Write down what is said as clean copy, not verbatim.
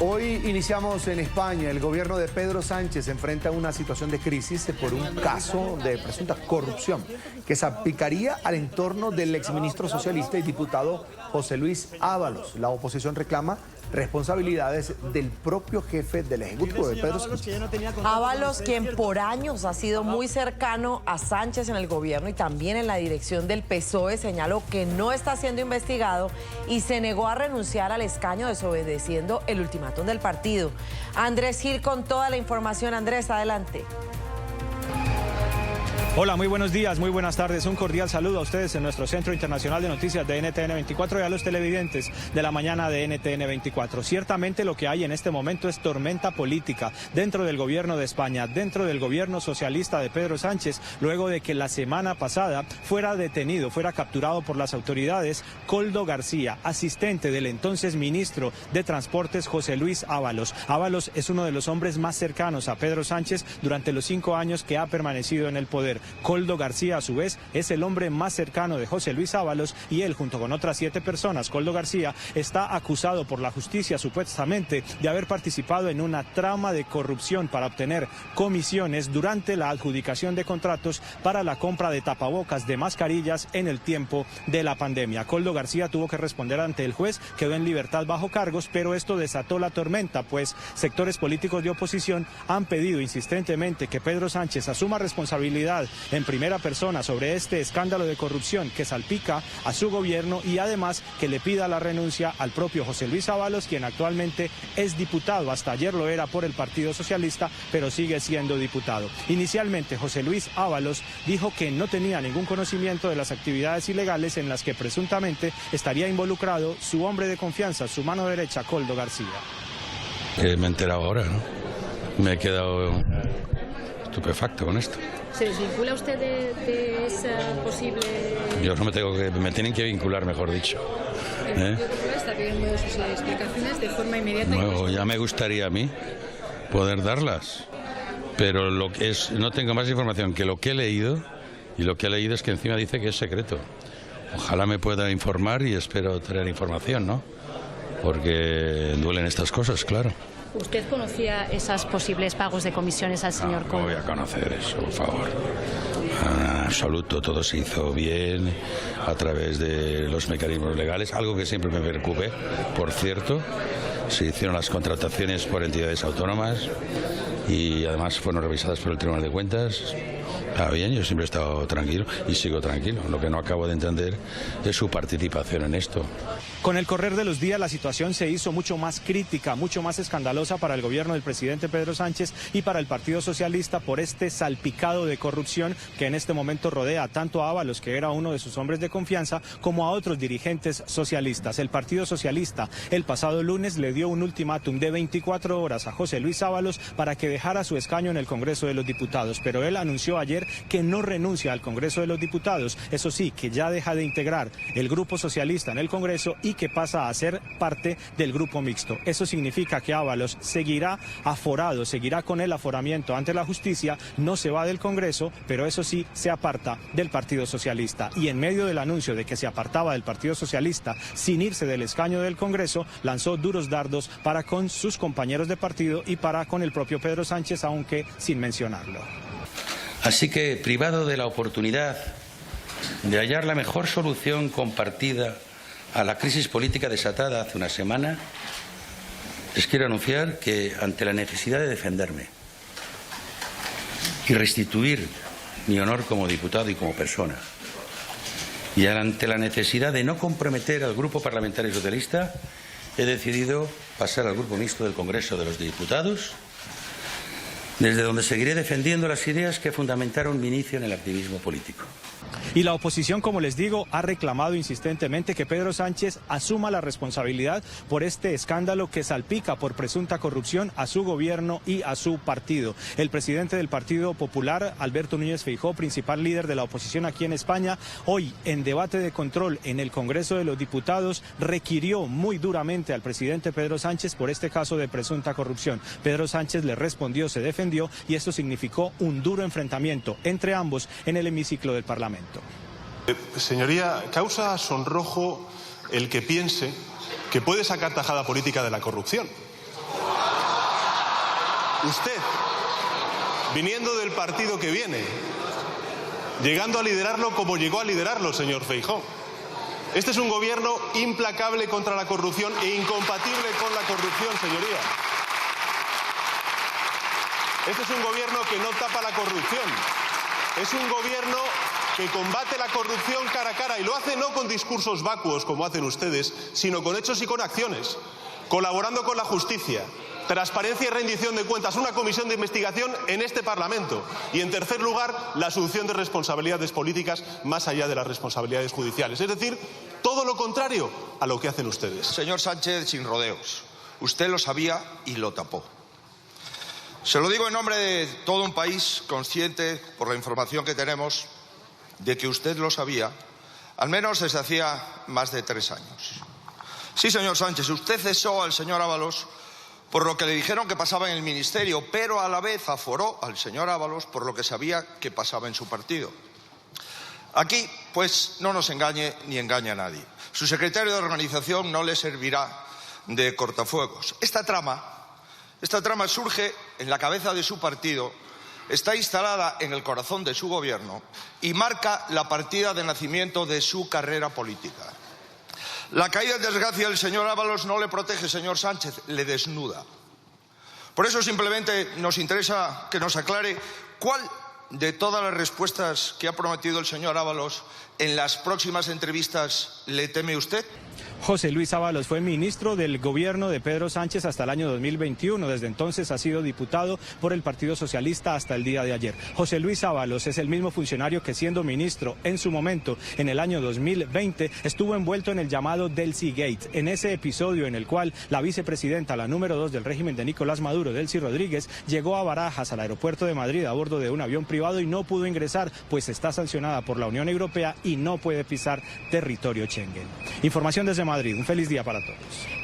Hoy iniciamos en España. El gobierno de Pedro Sánchez se enfrenta a una situación de crisis por un caso de presunta corrupción que salpicaría al entorno del exministro socialista y diputado José Luis Ábalos. La oposición reclama responsabilidades del propio jefe del Ejecutivo de Pedro Sánchez. Ábalos, quien por años ha sido muy cercano a Sánchez en el gobierno y también en la dirección del PSOE, señaló que no está siendo investigado y se negó a renunciar al escaño, desobedeciendo el ultimátum del partido. Andrés Gil con toda la información. Andrés, adelante. Hola, muy buenos días, muy buenas tardes. Un cordial saludo a ustedes en nuestro Centro Internacional de Noticias de NTN 24 y a los televidentes de la mañana de NTN 24. Ciertamente lo que hay en este momento es tormenta política dentro del gobierno de España, dentro del gobierno socialista de Pedro Sánchez, luego de que la semana pasada fuera capturado por las autoridades Koldo García, asistente del entonces ministro de Transportes José Luis Ábalos. Ábalos es uno de los hombres más cercanos a Pedro Sánchez durante los 5 años que ha permanecido en el poder. Koldo García, a su vez, es el hombre más cercano de José Luis Ábalos y él, junto con otras 7 personas, Koldo García, está acusado por la justicia supuestamente de haber participado en una trama de corrupción para obtener comisiones durante la adjudicación de contratos para la compra de tapabocas, de mascarillas en el tiempo de la pandemia. Koldo García tuvo que responder ante el juez, quedó en libertad bajo cargos, pero esto desató la tormenta, pues sectores políticos de oposición han pedido insistentemente que Pedro Sánchez asuma responsabilidad en primera persona sobre este escándalo de corrupción que salpica a su gobierno y además que le pida la renuncia al propio José Luis Ábalos, quien actualmente es diputado, hasta ayer lo era por el Partido Socialista, pero sigue siendo diputado. Inicialmente José Luis Ábalos dijo que no tenía ningún conocimiento de las actividades ilegales en las que presuntamente estaría involucrado su hombre de confianza, su mano derecha, Koldo García. Me he enterado ahora, ¿no? Me he quedado estupefacto con esto. ¿Se desvincula usted de esa posible...? Yo no me tienen que vincular, mejor dicho. ¿Está pidiendo sus explicaciones de forma inmediata? Bueno, ya me gustaría a mí poder darlas, pero no tengo más información que lo que he leído, y lo que he leído es que encima dice que es secreto. Ojalá me pueda informar y espero tener información, ¿no? Porque duelen estas cosas, claro. ¿Usted conocía esos posibles pagos de comisiones al señor Koldo? No voy a conocer eso, por favor. En absoluto, todo se hizo bien a través de los mecanismos legales, algo que siempre me preocupe. Por cierto, se hicieron las contrataciones por entidades autónomas y además fueron revisadas por el Tribunal de Cuentas. Está bien, yo siempre he estado tranquilo y sigo tranquilo. Lo que no acabo de entender es su participación en esto. Con el correr de los días la situación se hizo mucho más crítica, mucho más escandalosa para el gobierno del presidente Pedro Sánchez y para el Partido Socialista por este salpicado de corrupción que en este momento rodea tanto a Ábalos, que era uno de sus hombres de confianza, como a otros dirigentes socialistas. El Partido Socialista el pasado lunes le dio un ultimátum de 24 horas a José Luis Ábalos para que dejara su escaño en el Congreso de los Diputados, pero él anunció ayer que no renuncia al Congreso de los Diputados, eso sí, que ya deja de integrar el Grupo Socialista en el Congreso y que pasa a ser parte del grupo mixto. Eso significa que Ábalos seguirá aforado, seguirá con el aforamiento ante la justicia, no se va del Congreso, pero eso sí, se aparta del Partido Socialista. Y en medio del anuncio de que se apartaba del Partido Socialista sin irse del escaño del Congreso, lanzó duros dardos para con sus compañeros de partido y para con el propio Pedro Sánchez, aunque sin mencionarlo. Así que, privado de la oportunidad de hallar la mejor solución compartida a la crisis política desatada hace una semana, les quiero anunciar que ante la necesidad de defenderme y restituir mi honor como diputado y como persona, y ante la necesidad de no comprometer al Grupo Parlamentario Socialista, he decidido pasar al Grupo Mixto del Congreso de los Diputados, desde donde seguiré defendiendo las ideas que fundamentaron mi inicio en el activismo político. Y la oposición, como les digo, ha reclamado insistentemente que Pedro Sánchez asuma la responsabilidad por este escándalo que salpica por presunta corrupción a su gobierno y a su partido. El presidente del Partido Popular, Alberto Núñez Feijóo, principal líder de la oposición aquí en España, hoy en debate de control en el Congreso de los Diputados, requirió muy duramente al presidente Pedro Sánchez por este caso de presunta corrupción. Pedro Sánchez le respondió, se defendió y esto significó un duro enfrentamiento entre ambos en el hemiciclo del Parlamento. Señoría, causa sonrojo el que piense que puede sacar tajada política de la corrupción. Usted, viniendo del partido que viene, llegando a liderarlo como llegó a liderarlo, señor Feijóo. Este es un gobierno implacable contra la corrupción e incompatible con la corrupción, señoría. Este es un gobierno que no tapa la corrupción. Es un gobierno que combate la corrupción cara a cara y lo hace no con discursos vacuos como hacen ustedes, sino con hechos y con acciones, colaborando con la justicia, transparencia y rendición de cuentas, una comisión de investigación en este Parlamento y, en tercer lugar, la asunción de responsabilidades políticas más allá de las responsabilidades judiciales. Es decir, todo lo contrario a lo que hacen ustedes. Señor Sánchez, sin rodeos, usted lo sabía y lo tapó. Se lo digo en nombre de todo un país consciente, por la información que tenemos, de que usted lo sabía, al menos desde hacía más de 3 años. Sí, señor Sánchez, usted cesó al señor Ábalos por lo que le dijeron que pasaba en el ministerio, pero a la vez aforó al señor Ábalos por lo que sabía que pasaba en su partido. Aquí, pues, no nos engañe ni engañe a nadie. Su secretario de organización no le servirá de cortafuegos. Esta trama surge en la cabeza de su partido, está instalada en el corazón de su gobierno y marca la partida de nacimiento de su carrera política. La caída en desgracia del señor Ábalos no le protege, señor Sánchez, le desnuda. Por eso simplemente nos interesa que nos aclare cuál de todas las respuestas que ha prometido el señor Ábalos en las próximas entrevistas le teme usted. José Luis Ábalos fue ministro del gobierno de Pedro Sánchez hasta el año 2021. Desde entonces ha sido diputado por el Partido Socialista hasta el día de ayer. José Luis Ábalos es el mismo funcionario que, siendo ministro en su momento, en el año 2020, estuvo envuelto en el llamado Delcy Gate, en ese episodio en el cual la vicepresidenta, la número 2 del régimen de Nicolás Maduro, Delcy Rodríguez, llegó a Barajas, al aeropuerto de Madrid, a bordo de un avión privado y no pudo ingresar, pues está sancionada por la Unión Europea y no puede pisar territorio Schengen. Información desde Madrid. Un feliz día para todos.